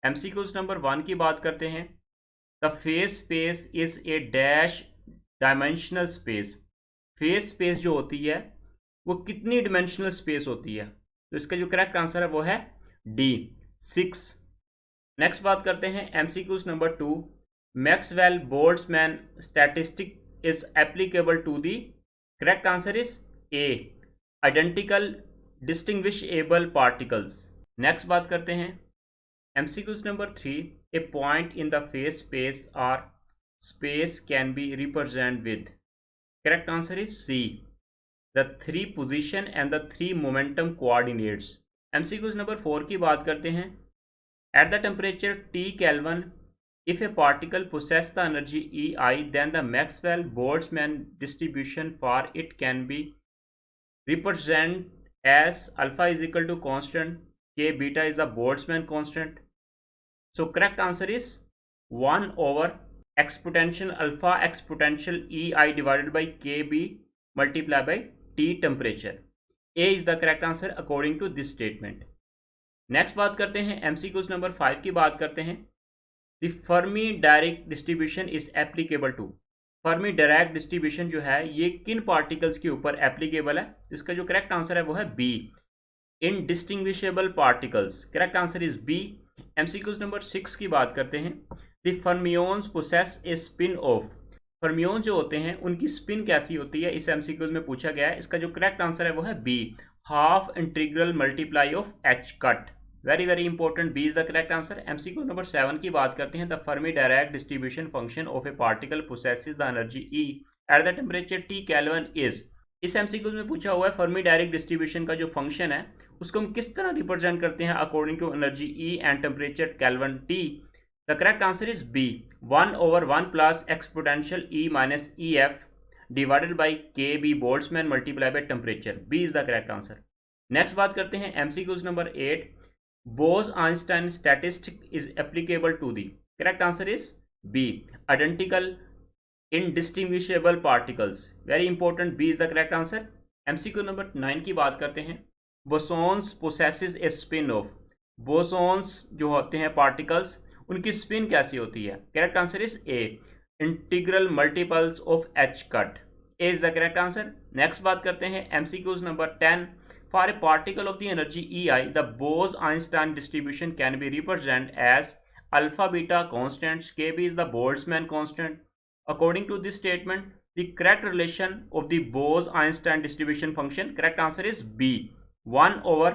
MCQs number 1 की बात करते हैं। The phase space is a dash dimensional space. Face space जो होती है वो कितनी डिमेंशनल स्पेस होती है? तो इसका जो करेक्ट आंसर है वो है डी, 6। नेक्स्ट बात करते हैं MCQs number 2। Maxwell Boltzmann statistic is applicable to the. Correct answer is A, identical distinguishable particles. Next बात करते हैं MCQs number 3। A point in the phase space और space can be represent with. Correct answer is C, the 3 position and the 3 momentum coordinates. MCQs number 4 की बात करते हैं। At the temperature T Kelvin, if a particle possesses the energy EI, then the Maxwell-Boltzmann distribution for it can be represented as alpha is equal to constant, K beta is the Boltzmann constant. So correct answer is 1 over exponential alpha exponential EI divided by KB multiplied by T temperature. A is the correct answer according to this statement. Next बात करते हैं MCQs number 5 की बात करते हैं। The Fermi Dirac distribution is applicable to. Fermi Dirac distribution जो है ये किन पार्टिकल्स के ऊपर एप्लीकेबल है? तो इसका जो करेक्ट आंसर है वो है b, indistinguishable particles. Correct answer is b. MCQs number 6 की बात करते हैं। The fermions possess a spin of. Fermion जो होते हैं उनकी स्पिन कैसी होती है, इस एमसीक्यूज में पूछा गया है। इसका जो करेक्ट आंसर है वो है b, half integral multiply of h cut. Very very important, b is the correct answer. MCQ number 7 की बात करते हैं। The Fermi Dirac distribution function of a particle possesses the energy E at the temperature T Kelvin is. इस MCQ में पूछा हुआ है Fermi Dirac distribution का जो फंक्शन है उसको हम किस तरह रिप्रेजेंट करते हैं according to energy E and temperature Kelvin T। The correct answer is b, 1 over 1 plus exponential E minus EF divided by KB Boltzmann multiplied by temperature. B is the correct answer. Next बात करते हैं MCQs number 8। Bose-Einstein statistic is applicable to the। correct answer is B, identical indistinguishable particles. very important, B is the correct answer. MCQ number 9 की बात करते हैं। Bosons possesses a spin of। Bosons जो होते हैं पार्टिकल्स उनकी spin कैसी होती है? Correct answer is A, integral multiples of h cut. A is the correct answer. Next बात करते हैं MCQs number 10। For a particle of the energy EI, the Bose-Einstein distribution can be represented as alpha beta constants. KB is the Boltzmann constant. According to this statement, the correct relation of the Bose-Einstein distribution function, correct answer is B, 1 over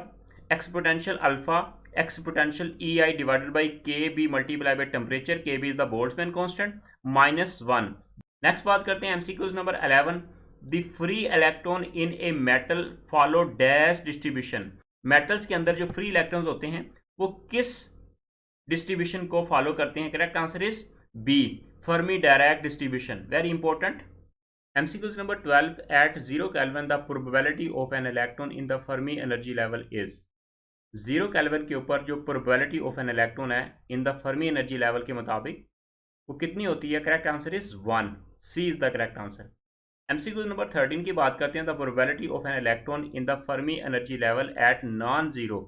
exponential alpha exponential EI divided by KB multiplied by temperature. KB is the Boltzmann constant, -1. Next बात करते हैं MCQs number 11। The free electron in a metal follow dash distribution. Metals के अंदर जो free electrons होते हैं वो किस डिस्ट्रीब्यूशन को फॉलो करते हैं? Correct answer is b, Fermi Dirac distribution. Very important. MCQs number 12। At 0 Kelvin the probability of an electron in the Fermi energy level is. 0 Kelvin के ऊपर जो प्रोबेबिलिटी ऑफ एन इलेक्ट्रॉन है in the Fermi energy level के मुताबिक वो कितनी होती है? Correct answer is 1, C is the correct answer. MCQ number 13 की बात करते हैं। The probability of an electron in the Fermi energy level at non zero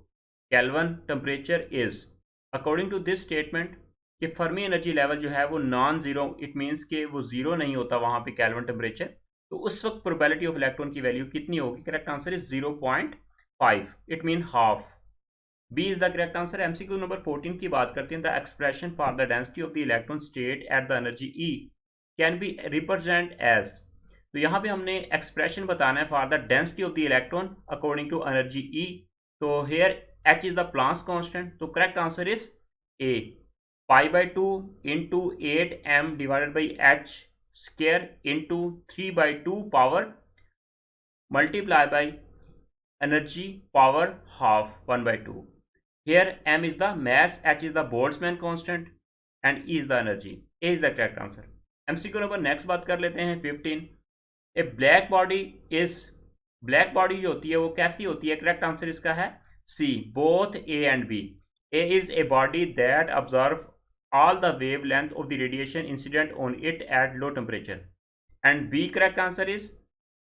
Kelvin temperature is. According to this statement कि फर्मी एनर्जी लेवल जो है वो non zero, it means कि वो जीरो नहीं होता वहां पे Kelvin टेम्परेचर, तो उस वक्त प्रोबेबिलिटी ऑफ इलेक्ट्रॉन की वैल्यू कितनी होगी? Correct answer is 0.5, it mean half. B is the correct answer. MCQ number 14 की बात करते हैं। The expression for the density of the electron state at the energy E can be represent as. तो यहाँ पे हमने एक्सप्रेशन बताना है for the density of the electron according to energy E. तो here H is the Planck's constant, तो correct answer is A, π/2 into 8m divided by H square into 3/2 power multiply by energy power half 1/2. Here m is the mass, h is the Boltzmann constant and E is the energy. A is the correct answer. MCQ number next बात कर लेते हैं 15. A black body is, black body जो होती है वो कैसी होती है? करेक्ट आंसर इसका है C, both A and B. A is a body that observe all the wavelength of the radiation incident on it at low temperature, and B correct answer is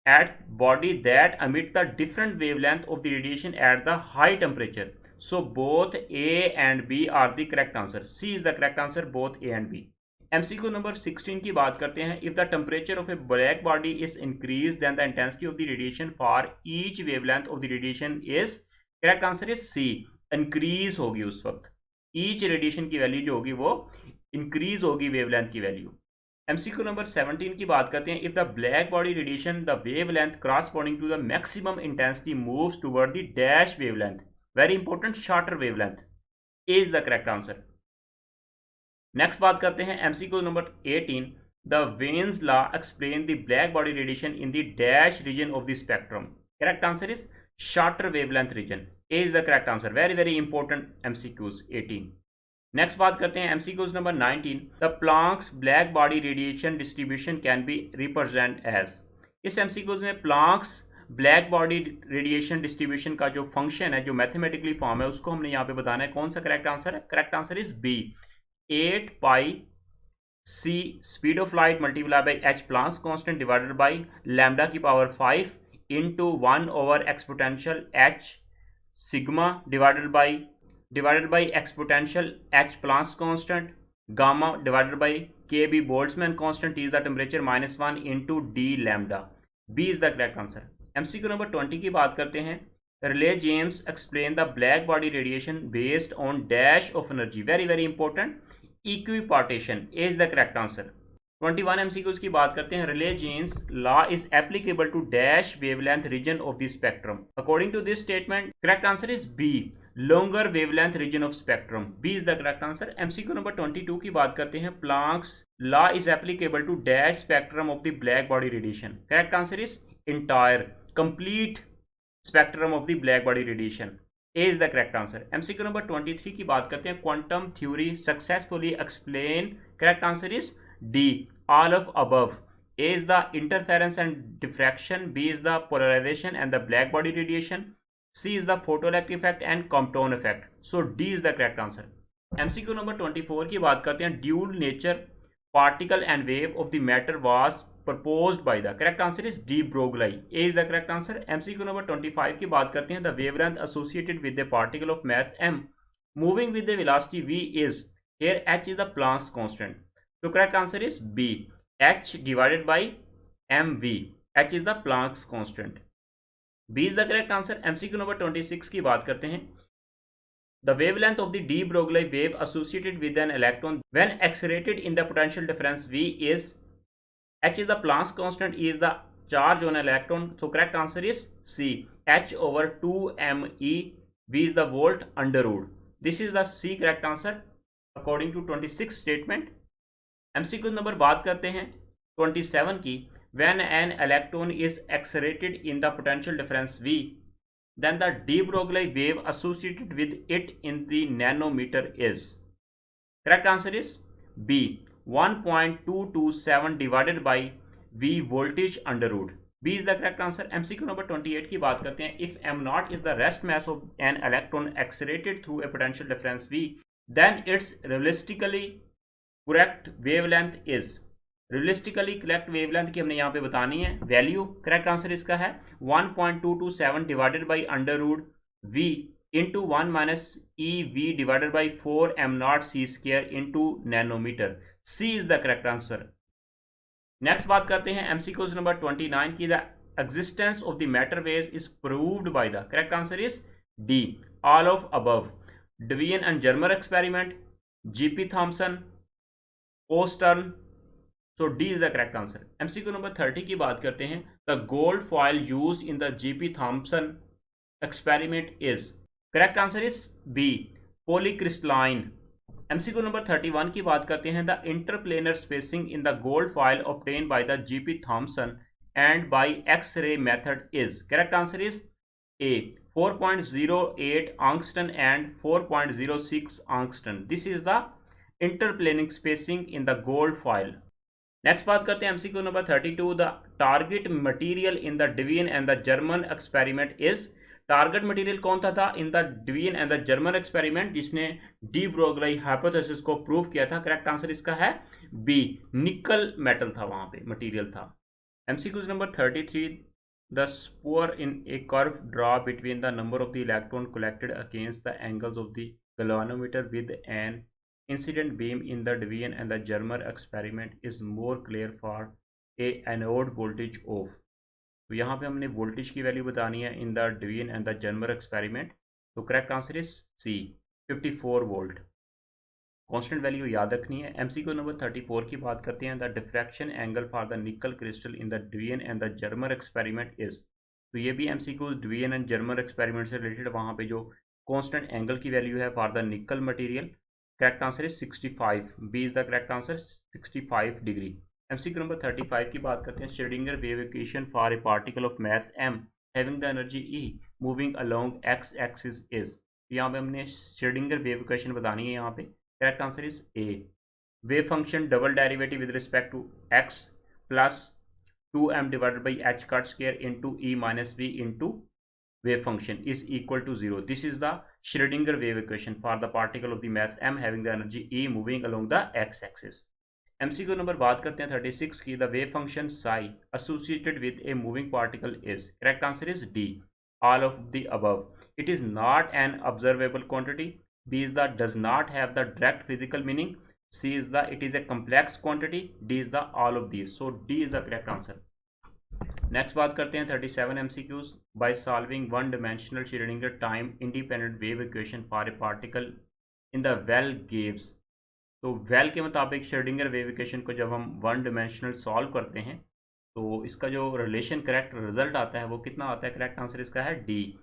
at body that emit the different wavelength of the radiation at the high temperature. So both A and B are the correct answer. C is the correct answer, both A and B. MCQ number 16 की बात करते हैं. If the temperature of a black body is increased, then the intensity of the radiation for each wavelength of the radiation is, correct answer is C, increase होगी उस वक्त. Each radiation की value जो होगी वो increase होगी wavelength की value. MCQ number 17 की बात करते हैं. If the black body radiation the wavelength corresponding to the maximum intensity moves toward the dash wavelength, very important, shorter wavelength, is the correct answer. Next बात करते हैं MCQ number 18. The Wien's law explain the black body radiation in the dash region of the spectrum. Correct answer is shorter wavelength region, is the correct answer. Very very important MCQs 18. Next बात करते हैं MCQs number 19. The Planck's black body radiation distribution can be represent as. इस MCQs में Planck's black body radiation distribution का जो function है, जो mathematically form है, उसको हमने यहाँ पे बताना है. कौन सा करेक्ट आंसर है? Correct answer is B, 8 pi c speed of light multiply by h Planck's constant divided by lambda की power 5 into 1 over exponential h sigma divided by exponential h Planck's constant, gamma divided by kb Boltzmann constant, T is the temperature -1 into d lambda. B is the correct answer. MCQ number 20 की बात करते हैं. Rayleigh Jeans explain the black body radiation based on dash of energy, very very important, equipartition, is the correct answer. 21 MCQs की बात करते हैं. Rayleigh Jeans law is applicable to dash wavelength region of the spectrum. According to this statement, correct answer is b, longer wavelength region of spectrum. B is the correct answer. MCQ number 22 की बात करते हैं. Planck's law is applicable to dash spectrum of the black body radiation. Correct answer is entire, complete spectrum of the black body radiation. A is the correct answer. MCQ number 23 की बात करते हैं. Quantum theory successfully explain. Correct answer is D, all of above. A is the interference and diffraction. B is the polarization and the black body radiation. C is the photoelectric effect and Compton effect. So D is the correct answer. MCQ number 24 की बात करते हैं. Dual nature particle and wave of the matter was proposed by the, correct answer is D, Broglie. A is the correct answer. MCQ number 25 की बात करते हैं. The wavelength associated with the particle of mass m moving with the velocity v is, here h is the Planck's constant. So correct answer is B, h divided by mv. h is the Planck's constant. B is the correct answer. MCQ number 26 की बात करते हैं. The wavelength of the de Broglie wave associated with an electron when accelerated in the potential difference V is, h is the Planck's constant, E is the charge on electron. So correct answer is C, h over 2me, V is the volt under root. This is the C correct answer according to 26 statement. MCQ number बात करते हैं 27 की. When an electron is accelerated in the potential difference V, then the de Broglie wave associated with it in the nanometer is, correct answer is B, 1.227 divided by V voltage under root. B is the correct answer. MCQ number 28 की बात करते हैं. If m0 is the rest mass of an electron accelerated through a potential difference V, then its realistically correct wavelength is, realistically correct wavelength की हमने यहाँ पे बतानी है वैल्यू. करेक्ट आंसर इसका है 1.227 divided by under root v into 1 minus E V divided by 4 m0 c square into nanometre. C is the correct answer. Next बात करते हैं MCQs नंबर 29 की. The existence of the matter waves is proved by the, correct answer is D, all of above. Davisson and Germer experiment, GP Thomson, पोस्टर्न. So D is the correct answer. MCQ number 30 की बात करते हैं. The gold foil used in the GP Thomson experiment is, correct answer is B, polycrystalline. MCQ number 31 की बात करते हैं. The interplanar spacing in the gold foil obtained by the GP Thomson and by X-ray method is, correct answer is A, 4.08 angstrom and 4.06 angstrom. This is the interplanar spacing in the gold foil. Next बात करते हैं MCQ number 32. The target material in the division and the German experiment is, target material कौन था in the division and the German experiment जिसने D Broglie hypothesis को prove किया था. Correct answer इसका है बी, निकल मेटल था, वहां पे मटेरियल था. MCQ number 33. The spore in a curve draw between the number of the electron collected against the angles of the galvanometer with an incident beam in the Devian and the Germer experiment is more clear for a anode voltage of. तो यहाँ पे हमने voltage की value बतानी है in the Devian and the Germer experiment. तो correct answer is C 54 volt. Constant value याद रखनी है. एमसीक्यू नंबर 34 की बात करते हैं. The diffraction angle for the nickel crystal in the Devian and the Germer experiment is. तो ये भी MCQ Devian and Germer experiment से रिलेटेड. वहाँ पे जो कांस्टेंट एंगल की वैल्यू है for the nickel material, correct answer is 65. B is the correct answer, 65 degree. MCQ number 35 की बात करते हैं. Schrodinger wave equation for a particle of mass m having the energy E moving along x axis is. यहाँ पे हमने Schrodinger wave equation बतानी है. यहाँ पे correct answer is A. Wave function double derivative with respect to x plus 2m divided by h cut square into e minus b into wave function is equal to 0. This is the Schrödinger wave equation for the particle of the mass m having the energy E moving along the x-axis. MCQ number बात करते हैं 36 की. The wave function psi associated with a moving particle is. Correct answer is D. All of the above. It is not an observable quantity. B is the does not have the direct physical meaning. C is the it is a complex quantity. D is the all of these. So D is the correct answer. Next बात करते हैं 37 MCQs. By solving one dimensional Schrodinger time independent wave equation for a particle in the well gives. तो well के मुताबिक Schrodinger wave equation को जब हम one dimensional solve करते हैं तो इसका जो रिलेशन करेक्ट रिजल्ट आता है वो कितना आता है. करेक्ट आंसर इसका है D.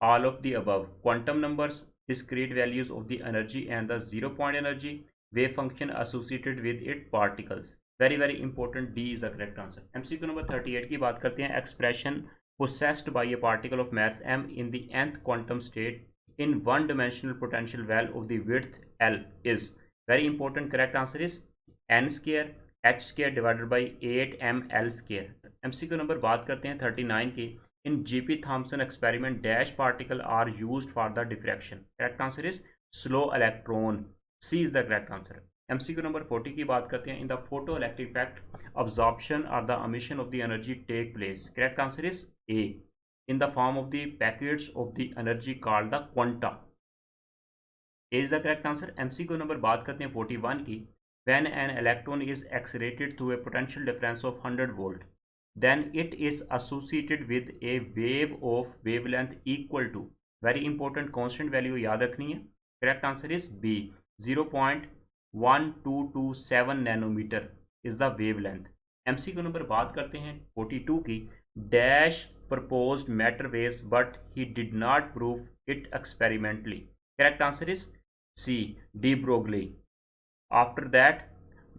All of the above. Quantum numbers, discrete values of the energy and the zero point energy, wave function associated with it particles. Very important. D is the correct answer. MCQ number 38 की बात करते हैं. Expression possessed by a particle of mass m in the nth quantum state in one dimensional potential well of the width L is. Very important. Correct answer is n square h square divided by 8ml square. MCQ number बात करते हैं 39 की. In GP Thomson experiment dash particle are used for the diffraction. Correct answer is slow electron. C is the correct answer. MCQ number 40 की बात करते हैं. In the photo electric effect absorption और the emission of the energy take place. Correct answer is A. In the form of the packets of the energy called the quanta. A is the correct answer. MCQ number बात करते हैं 41 की. When an electron is accelerated through a potential difference of 100 volt, then it is associated with a wave of wavelength equal to. Very important. constant value याद रखनी है. Correct answer is B. 0.1227 nanometre is the wavelength. MCQ number बात करते हैं 42 की. Dash proposed matter waves but he did not prove it experimentally. Correct answer is C. De Broglie. After that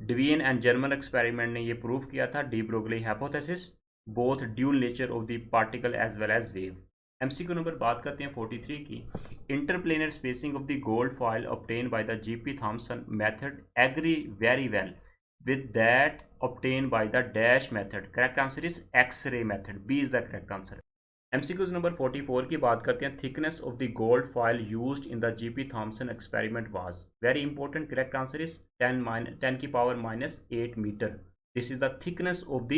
Devian and German experiment ने ये प्रूव किया था. De Broglie hypothesis both dual nature of the particle as well as wave. MCQ number बात करते हैं 43 की. Interplanar spacing of the gold foil obtain by the GP Thomson method agree very well with that obtain by the dash method. Correct answer is X-ray method. B is the correct answer. MCQs number 44 की बात करते हैं. Thickness of the gold foil used in the GP Thomson experiment was. Very important. Correct answer is 10 की power -8 metre. This is the thickness of the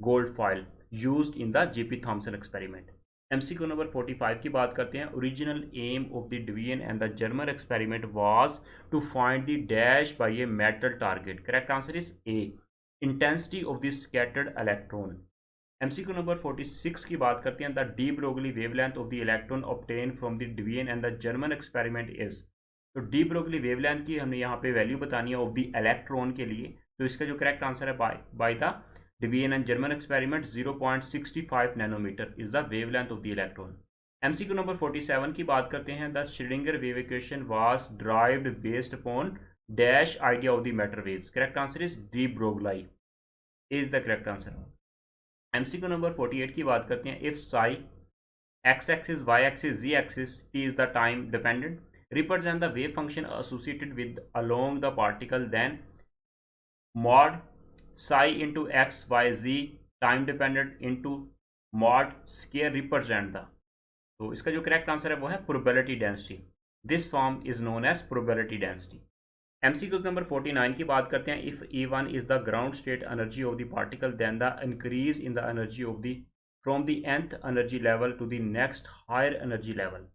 gold foil used in the GP Thomson experiment. MCQ number 45 की बात करते हैं. Original aim of the Devian and the German experiment was to find the dash by a metal target. Correct answer is A. Intensity of the scattered electron. MCQ number 46 की बात करते हैं. The de Broglie wavelength of the electron obtain from the Devian and the German experiment is. तो de Broglie wavelength की हमने यहाँ पे value बतानी है ऑफ द इलेक्ट्रॉन के लिए. तो इसका जो करेक्ट आंसर है by the Devian and German experiment 0.65 nanometer is the wavelength of the electron. MCQ number 47 की बात करते हैं. The Schrödinger wave equation was derived based upon dash idea of the matter waves. Correct answer is de Broglie is the correct answer. MCQ number 48 की बात करते हैं. If psi x-axis, y-axis, z-axis t is the time dependent represent the wave function associated with along the particle, then mod psi into x y z time dependent into mod square represent the. तो इसका जो correct answer है वो है probability density. This form is known as probability density. MCQs number 49 की बात करते हैं. If E1 is the ground state energy of the particle then the increase in the energy of the from the nth energy level to the next higher energy level.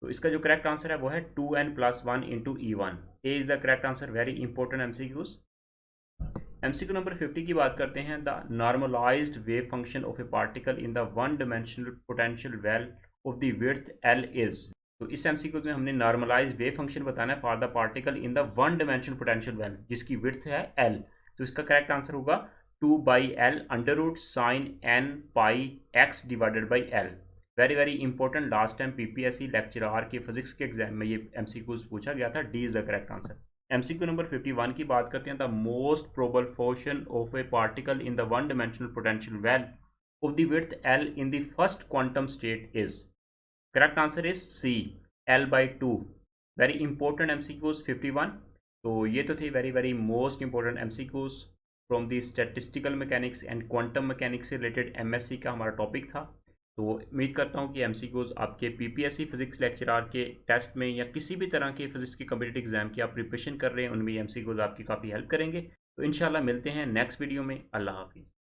तो इसका जो correct answer है वो है 2n+1 into E1। A is the correct answer. Very important MCQs. MCQ number 50 की बात करते हैं। The normalised wave function of a particle in the one dimensional potential well of the width L is. तो इस MCQ में हमने normalised wave function बताना है for the particle in the one dimensional potential well जिसकी width है L. तो इसका करेक्ट आंसर होगा 2/L √ sin n pi x divided by L. Very very important. Last time PPSC lecturer के physics के exam में ये MCQs पूछा गया था। D is the correct answer. MCQ number 51 की बात करते हैं। The most probable portion of a particle in the one dimensional potential well of the width L in the first quantum state is. Correct answer is C, L/2। Very important MCQs 51। तो ये तो थे very very most important MCQs from the statistical mechanics and quantum mechanics से related MSc का हमारा topic था। तो उम्मीद करता हूँ कि एमसीक्यूज आपके पीपीएससी फिजिक्स लेक्चरर के टेस्ट में या किसी भी तरह के फिजिक्स के कॉम्पिटिटिव एग्जाम की आप प्रिपरेशन कर रहे हैं उनमें एमसीक्यूज आपकी काफ़ी हेल्प करेंगे। तो इंशाल्लाह मिलते हैं नेक्स्ट वीडियो में। अल्लाह हाफिज़।